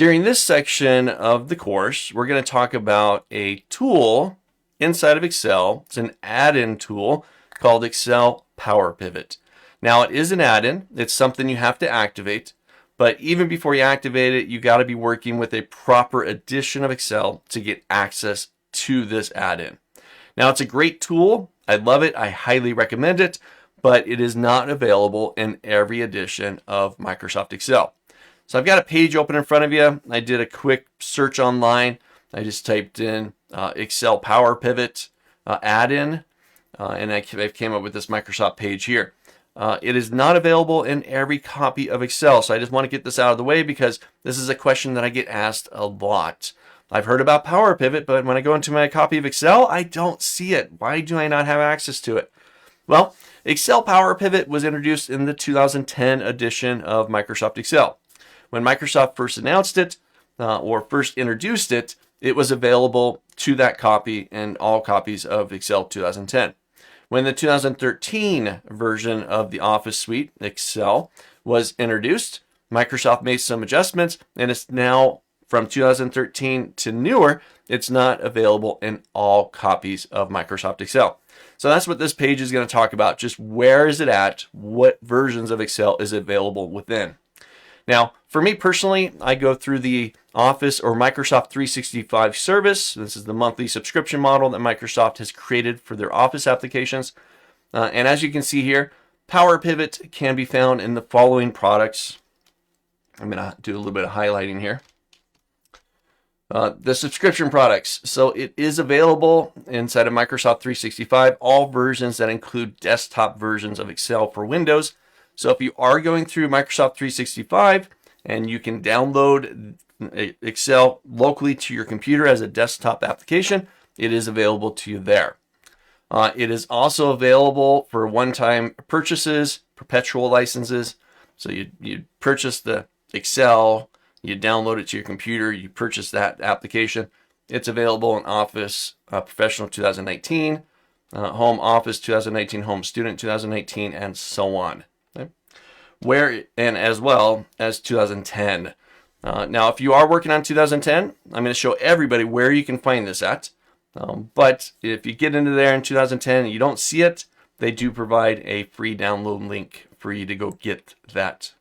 During this section of the course, we're going to talk about a tool inside of Excel. It's an add-in tool called 𝗙𝗃𝗍𝗆. Now, it is an add-in. It's something you have to activate. But even before you activate it, you got to be working with a proper edition of Excel to get access to this add-in. Now, it's a great tool. I love it. I highly recommend it, but it is not available in every edition of Microsoft Excel. So I've got a page open in front of you. I did a quick search online. I just typed in 𝗙𝗃𝗍𝗆 add-in, and I came up with this Microsoft page here. It is not available in every copy of Excel, so I just want to get this out of the way because this is a question that I get asked a lot. I've heard about PowerPivot, but when I go into my copy of Excel, I don't see it. Why do I not have access to it? Well, 𝗙𝗃𝗍𝗆 was introduced in the 2010 edition of Microsoft Excel. When Microsoft first announced it, or first introduced it, it was available to that copy and all copies of Excel 2010. When the 2013 version of the Office Suite, Excel, was introduced, Microsoft made some adjustments, and it's now, from 2013 to newer, it's not available in all copies of Microsoft Excel. So that's what this page is going to talk about. Just where is it at? What versions of Excel is available within? Now, for me personally, I go through the Office or Microsoft 365 service. This is the monthly subscription model that Microsoft has created for their Office applications. And as you can see here, PowerPivot can be found in the following products. I'm going to do a little bit of highlighting here. The subscription products. So it is available inside of Microsoft 365, all versions that include desktop versions of Excel for Windows. So if you are going through Microsoft 365 and you can download Excel locally to your computer as a desktop application, it is available to you there. It is also available for one-time purchases, perpetual licenses. So you purchase the Excel, you download it to your computer, you purchase that application. It's available in Office Professional 2019, Home Office 2019, Home Student 2019, and so on. And as well as 2010. Now, if you are working on 2010, I'm going to show everybody where you can find this at. But if you get into there in 2010 and you don't see it, they do provide a free download link for you to go get that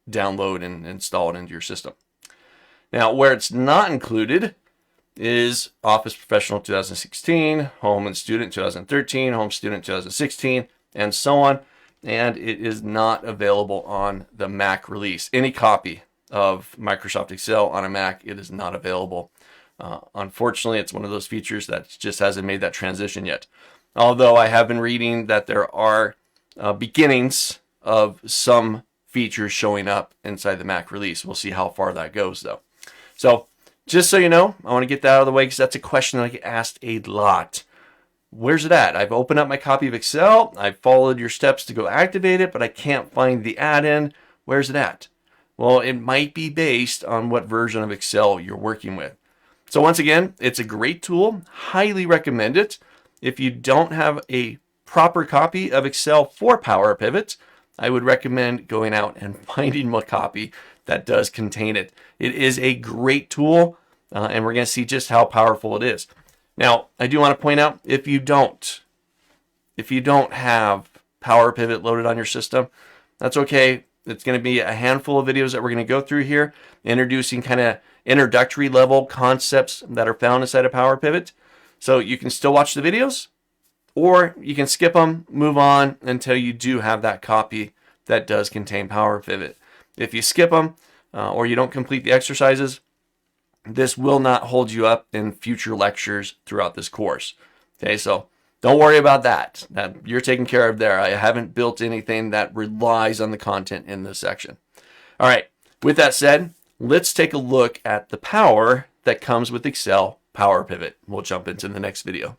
download and install it into your system. Now, where it's not included is Office Professional 2016, Home and Student 2013, Home Student 2016, and so on. And it is not available on the Mac release. Any copy of Microsoft Excel on a Mac, it is not available. Unfortunately, it's one of those features that just hasn't made that transition yet. Although I have been reading that there are beginnings of some features showing up inside the Mac release. We'll see how far that goes, though. So just so you know, I want to get that out of the way because that's a question that I get asked a lot. Where's it at? I've opened up my copy of Excel. I've followed your steps to go activate it, but I can't find the add-in. Where's it at? Well, it might be based on what version of Excel you're working with. So once again, it's a great tool. Highly recommend it. If you don't have a proper copy of Excel for PowerPivot, I would recommend going out and finding a copy that does contain it. It is a great tool, and we're going to see just how powerful it is. Now, I do want to point out, if you don't have PowerPivot loaded on your system, that's okay. It's going to be a handful of videos that we're going to go through here, introducing kind of introductory level concepts that are found inside of PowerPivot. So you can still watch the videos, or you can skip them, move on until you do have that copy that does contain PowerPivot. If you skip them, or you don't complete the exercises, this will not hold you up in future lectures throughout this course. Okay, so don't worry about that. You're taken care of there. I haven't built anything that relies on the content in this section. All right, with that said, let's take a look at the power that comes with Excel PowerPivot. We'll jump into the next video.